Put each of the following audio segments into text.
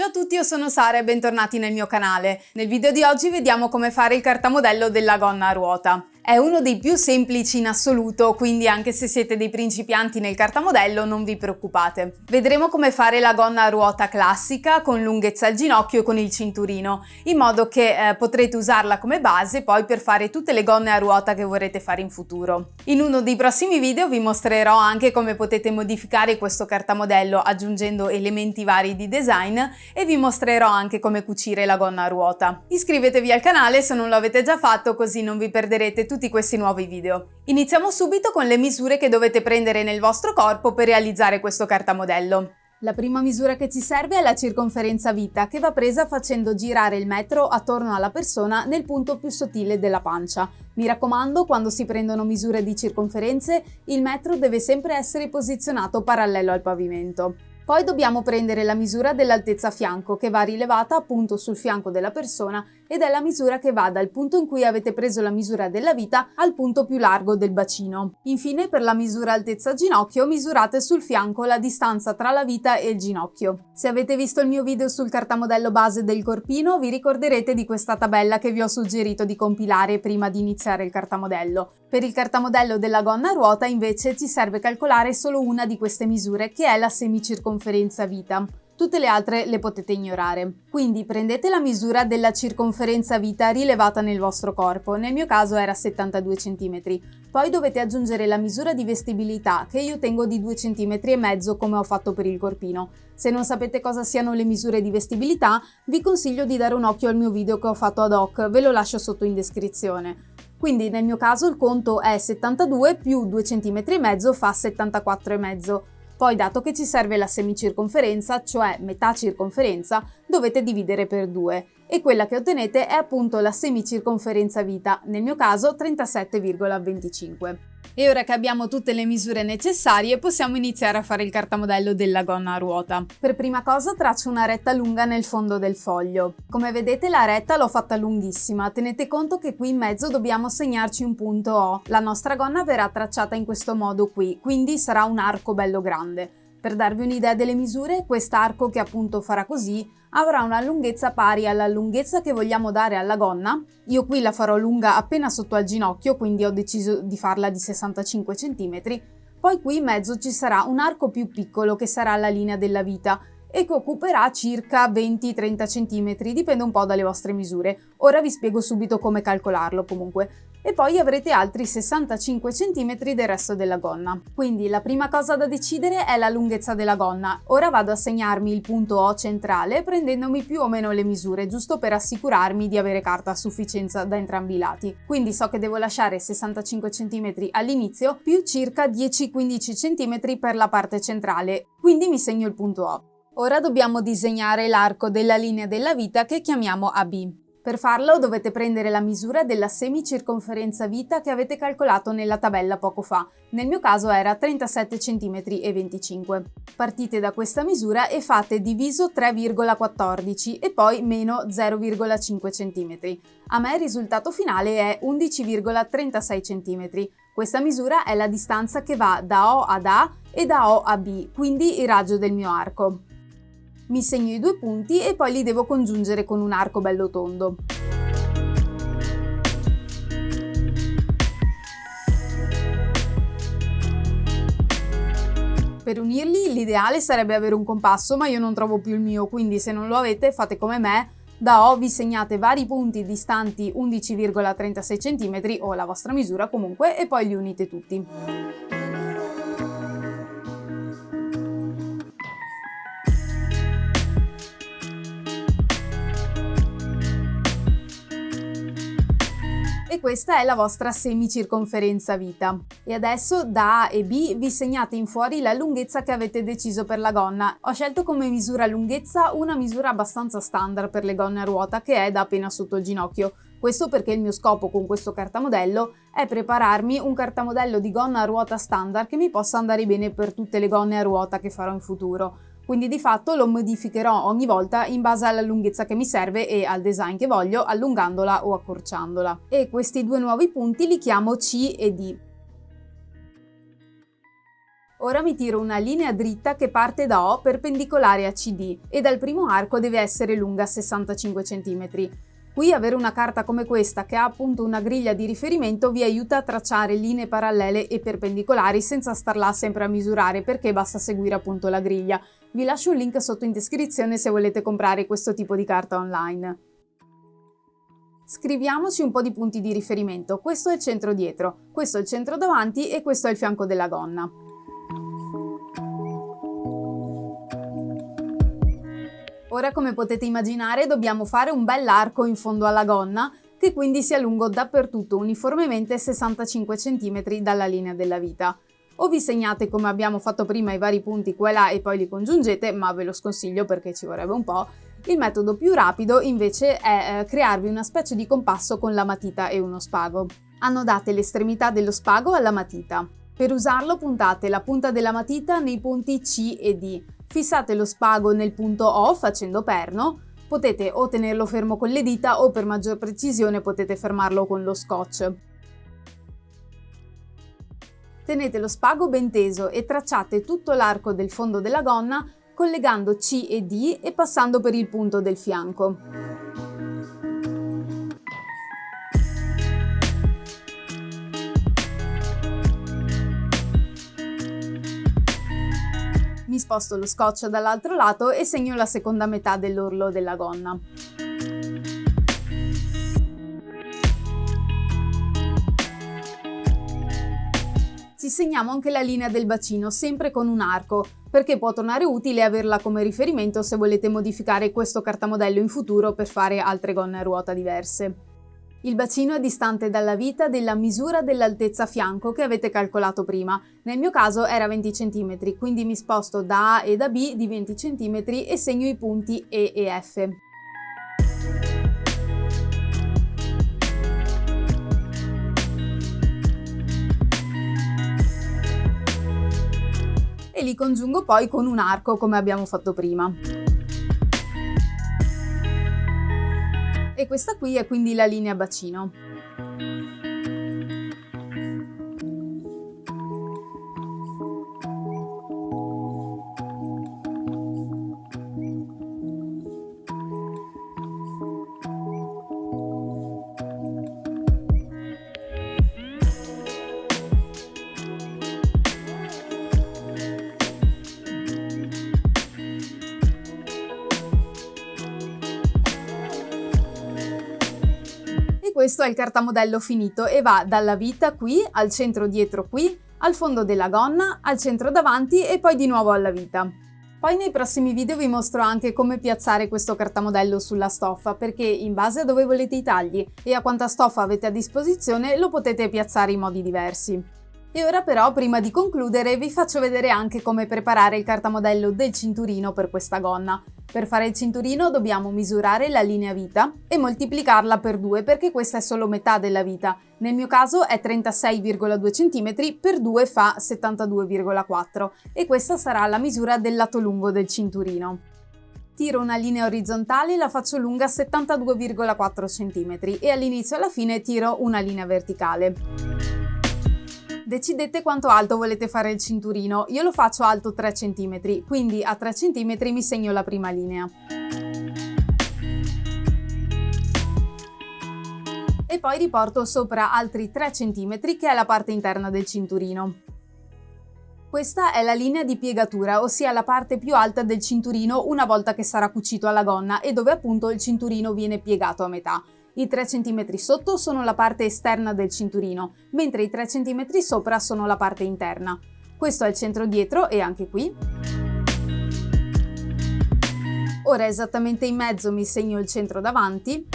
Ciao a tutti, io sono Sara e bentornati nel mio canale. Nel video di oggi vediamo come fare il cartamodello della gonna a ruota. È uno dei più semplici in assoluto, quindi anche se siete dei principianti nel cartamodello non vi preoccupate. Vedremo come fare la gonna a ruota classica con lunghezza al ginocchio e con il cinturino, in modo che potrete usarla come base poi per fare tutte le gonne a ruota che vorrete fare in futuro. In uno dei prossimi video vi mostrerò anche come potete modificare questo cartamodello aggiungendo elementi vari di design e vi mostrerò anche come cucire la gonna a ruota. Iscrivetevi al canale se non lo avete già fatto, così non vi perderete tutti questi nuovi video. Iniziamo subito con le misure che dovete prendere nel vostro corpo per realizzare questo cartamodello. La prima misura che ci serve è la circonferenza vita, che va presa facendo girare il metro attorno alla persona nel punto più sottile della pancia. Mi raccomando, quando si prendono misure di circonferenze, il metro deve sempre essere posizionato parallelo al pavimento. Poi dobbiamo prendere la misura dell'altezza fianco, che va rilevata appunto sul fianco della persona, ed è la misura che va dal punto in cui avete preso la misura della vita al punto più largo del bacino. Infine, per la misura altezza ginocchio, misurate sul fianco la distanza tra la vita e il ginocchio. Se avete visto il mio video sul cartamodello base del corpino, vi ricorderete di questa tabella che vi ho suggerito di compilare prima di iniziare il cartamodello. Per il cartamodello della gonna a ruota, invece, ci serve calcolare solo una di queste misure, che è la semicirconferenza vita. Tutte le altre le potete ignorare. Quindi prendete la misura della circonferenza vita rilevata nel vostro corpo, nel mio caso era 72 cm. Poi dovete aggiungere la misura di vestibilità, che io tengo di 2,5 cm come ho fatto per il corpino. Se non sapete cosa siano le misure di vestibilità, vi consiglio di dare un occhio al mio video che ho fatto ad hoc, ve lo lascio sotto in descrizione. Quindi nel mio caso il conto è 72 più 2,5 cm fa 74,5. Poi, dato che ci serve la semicirconferenza, cioè metà circonferenza, dovete dividere per 2 e quella che ottenete è appunto la semicirconferenza vita, nel mio caso 37,25. E ora che abbiamo tutte le misure necessarie, possiamo iniziare a fare il cartamodello della gonna a ruota. Per prima cosa traccio una retta lunga nel fondo del foglio. Come vedete la retta l'ho fatta lunghissima, tenete conto che qui in mezzo dobbiamo segnarci un punto O. La nostra gonna verrà tracciata in questo modo qui, quindi sarà un arco bello grande. Per darvi un'idea delle misure, quest'arco che appunto farà così avrà una lunghezza pari alla lunghezza che vogliamo dare alla gonna. Io qui la farò lunga appena sotto al ginocchio, quindi ho deciso di farla di 65 cm. Poi qui in mezzo ci sarà un arco più piccolo che sarà la linea della vita e che occuperà circa 20-30 cm, dipende un po' dalle vostre misure. Ora vi spiego subito come calcolarlo comunque. E poi avrete altri 65 cm del resto della gonna. Quindi la prima cosa da decidere è la lunghezza della gonna. Ora vado a segnarmi il punto O centrale prendendomi più o meno le misure, giusto per assicurarmi di avere carta a sufficienza da entrambi i lati. Quindi so che devo lasciare 65 cm all'inizio più circa 10-15 cm per la parte centrale, quindi mi segno il punto O. Ora dobbiamo disegnare l'arco della linea della vita che chiamiamo AB. Per farlo dovete prendere la misura della semicirconferenza vita che avete calcolato nella tabella poco fa. Nel mio caso era 37,25 cm. Partite da questa misura e fate diviso 3,14 e poi meno 0,5 cm. A me il risultato finale è 11,36 cm. Questa misura è la distanza che va da O ad A e da O a B, quindi il raggio del mio arco. Mi segno i due punti e poi li devo congiungere con un arco bello tondo. Per unirli l'ideale sarebbe avere un compasso, ma io non trovo più il mio, quindi se non lo avete fate come me. Da O vi segnate vari punti distanti 11,36 cm o la vostra misura comunque e poi li unite tutti. E questa è la vostra semicirconferenza vita. E adesso da A e B vi segnate in fuori la lunghezza che avete deciso per la gonna. Ho scelto come misura lunghezza una misura abbastanza standard per le gonne a ruota che è da appena sotto il ginocchio. Questo perché il mio scopo con questo cartamodello è prepararmi un cartamodello di gonna a ruota standard che mi possa andare bene per tutte le gonne a ruota che farò in futuro. Quindi di fatto lo modificherò ogni volta in base alla lunghezza che mi serve e al design che voglio, allungandola o accorciandola. E questi due nuovi punti li chiamo C e D. Ora mi tiro una linea dritta che parte da O perpendicolare a CD e dal primo arco deve essere lunga 65 cm. Qui avere una carta come questa che ha appunto una griglia di riferimento vi aiuta a tracciare linee parallele e perpendicolari senza star là sempre a misurare, perché basta seguire appunto la griglia. Vi lascio un link sotto in descrizione se volete comprare questo tipo di carta online. Scriviamoci un po' di punti di riferimento. Questo è il centro dietro, questo è il centro davanti e questo è il fianco della gonna. Ora, come potete immaginare, dobbiamo fare un bell'arco in fondo alla gonna, che quindi sia lungo dappertutto uniformemente 65 cm dalla linea della vita. O vi segnate, come abbiamo fatto prima, i vari punti qua e là e poi li congiungete, ma ve lo sconsiglio perché ci vorrebbe un po'. Il metodo più rapido invece è crearvi una specie di compasso con la matita e uno spago. Annodate l'estremità dello spago alla matita. Per usarlo puntate la punta della matita nei punti C e D. Fissate lo spago nel punto O facendo perno, potete o tenerlo fermo con le dita o per maggior precisione potete fermarlo con lo scotch. Tenete lo spago ben teso e tracciate tutto l'arco del fondo della gonna collegando C e D e passando per il punto del fianco. Mi sposto lo scotch dall'altro lato e segno la seconda metà dell'orlo della gonna. Ci segniamo anche la linea del bacino, sempre con un arco, perché può tornare utile averla come riferimento se volete modificare questo cartamodello in futuro per fare altre gonne a ruota diverse. Il bacino è distante dalla vita della misura dell'altezza fianco che avete calcolato prima. Nel mio caso era 20 cm, quindi mi sposto da A e da B di 20 cm e segno i punti E e F. E li congiungo poi con un arco come abbiamo fatto prima. E questa qui è quindi la linea bacino. Questo è il cartamodello finito e va dalla vita qui, al centro dietro qui, al fondo della gonna, al centro davanti e poi di nuovo alla vita. Poi nei prossimi video vi mostro anche come piazzare questo cartamodello sulla stoffa, perché in base a dove volete i tagli e a quanta stoffa avete a disposizione lo potete piazzare in modi diversi. E ora però, prima di concludere, vi faccio vedere anche come preparare il cartamodello del cinturino per questa gonna. Per fare il cinturino dobbiamo misurare la linea vita e moltiplicarla per 2 perché questa è solo metà della vita. Nel mio caso è 36,2 cm, per 2 fa 72,4 e questa sarà la misura del lato lungo del cinturino. Tiro una linea orizzontale e la faccio lunga 72,4 cm e all'inizio e alla fine tiro una linea verticale. Decidete quanto alto volete fare il cinturino, io lo faccio alto 3 cm, quindi a 3 cm mi segno la prima linea. E poi riporto sopra altri 3 cm che è la parte interna del cinturino. Questa è la linea di piegatura, ossia la parte più alta del cinturino una volta che sarà cucito alla gonna e dove appunto il cinturino viene piegato a metà. I 3 cm sotto sono la parte esterna del cinturino, mentre i 3 cm sopra sono la parte interna. Questo è il centro dietro e anche qui. Ora esattamente in mezzo mi segno il centro davanti.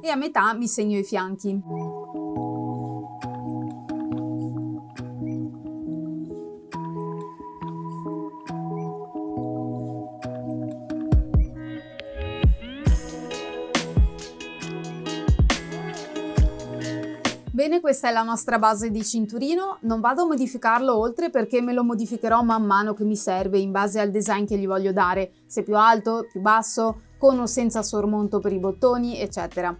E a metà mi segno i fianchi. Bene, questa è la nostra base di cinturino, non vado a modificarlo oltre perché me lo modificherò man mano che mi serve in base al design che gli voglio dare, se più alto, più basso, con o senza sormonto per i bottoni, eccetera.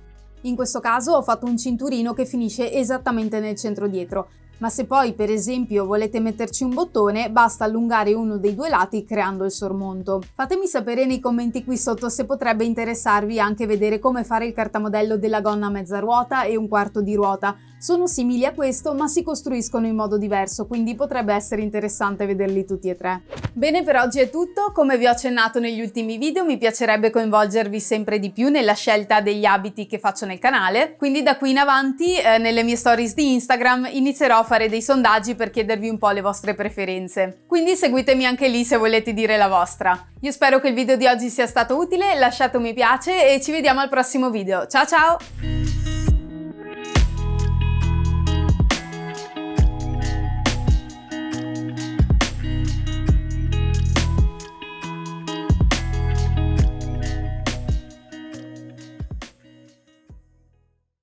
In questo caso ho fatto un cinturino che finisce esattamente nel centro dietro, ma se poi per esempio volete metterci un bottone basta allungare uno dei due lati creando il sormonto. Fatemi sapere nei commenti qui sotto se potrebbe interessarvi anche vedere come fare il cartamodello della gonna a mezza ruota e un quarto di ruota. Sono simili a questo ma si costruiscono in modo diverso, quindi potrebbe essere interessante vederli tutti e tre. Bene, per oggi è tutto. Come vi ho accennato negli ultimi video, mi piacerebbe coinvolgervi sempre di più nella scelta degli abiti che faccio nel canale, quindi da qui in avanti nelle mie stories di Instagram inizierò a fare dei sondaggi per chiedervi un po' le vostre preferenze. Quindi seguitemi anche lì se volete dire la vostra. Io spero che il video di oggi sia stato utile, lasciate un mi piace e ci vediamo al prossimo video. Ciao ciao!